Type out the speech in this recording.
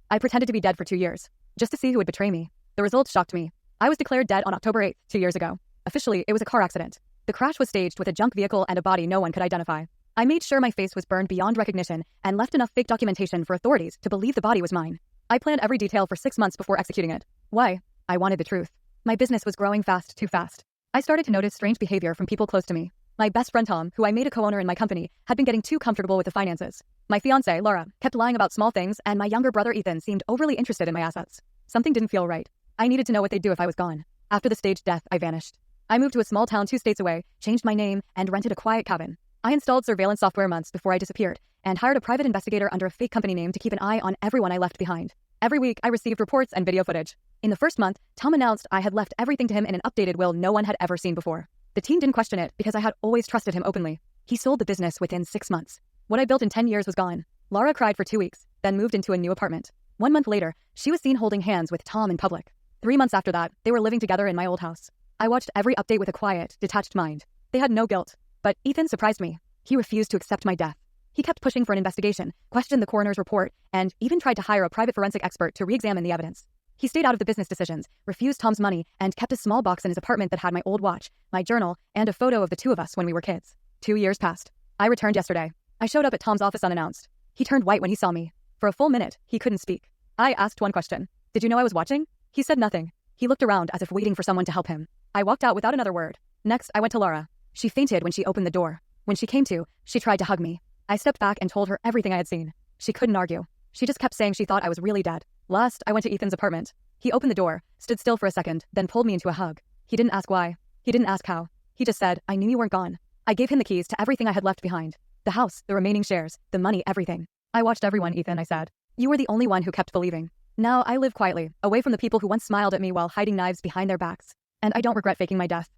I pretended to be dead for 2 years, just to see who would betray me. The results shocked me. I was declared dead on October 8th, 2 years ago. Officially, it was a car accident. The crash was staged with a junk vehicle and a body no one could identify. I made sure my face was burned beyond recognition and left enough fake documentation for authorities to believe the body was mine. I planned every detail for 6 months before executing it. Why? I wanted the truth. My business was growing fast, too fast. I started to notice strange behavior from people close to me. My best friend Tom, who I made a co-owner in my company, had been getting too comfortable with the finances. My fiancée, Laura, kept lying about small things, and my younger brother Ethan seemed overly interested in my assets. Something didn't feel right. I needed to know what they'd do if I was gone. After the staged death, I vanished. I moved to a small town 2 states away, changed my name, and rented a quiet cabin. I installed surveillance software months before I disappeared, and hired a private investigator under a fake company name to keep an eye on everyone I left behind. Every week, I received reports and video footage. In the first month, Tom announced I had left everything to him in an updated will no one had ever seen before. The team didn't question it because I had always trusted him openly. He sold the business within 6 months. What I built in 10 years was gone. Laura cried for 2 weeks, then moved into a new apartment. 1 month later, she was seen holding hands with Tom in public. 3 months after that, they were living together in my old house. I watched every update with a quiet, detached mind. They had no guilt. But Ethan surprised me. He refused to accept my death. He kept pushing for an investigation, questioned the coroner's report, and even tried to hire a private forensic expert to re-examine the evidence. He stayed out of the business decisions, refused Tom's money, and kept a small box in his apartment that had my old watch, my journal, and a photo of the two of us when we were kids. 2 years passed. I returned yesterday. I showed up at Tom's office unannounced. He turned white when he saw me. For a full minute, he couldn't speak. I asked one question. Did you know I was watching? He said nothing. He looked around as if waiting for someone to help him. I walked out without another word. Next, I went to Laura. She fainted when she opened the door. When she came to, she tried to hug me. I stepped back and told her everything I had seen. She couldn't argue. She just kept saying she thought I was really dead. Last, I went to Ethan's apartment. He opened the door, stood still for a second, then pulled me into a hug. He didn't ask why. He didn't ask how. He just said, I knew you weren't gone. I gave him the keys to everything I had left behind. The house, the remaining shares, the money, everything. I watched everyone, Ethan, I said. You were the only one who kept believing. Now I live quietly, away from the people who once smiled at me while hiding knives behind their backs. And I don't regret faking my death.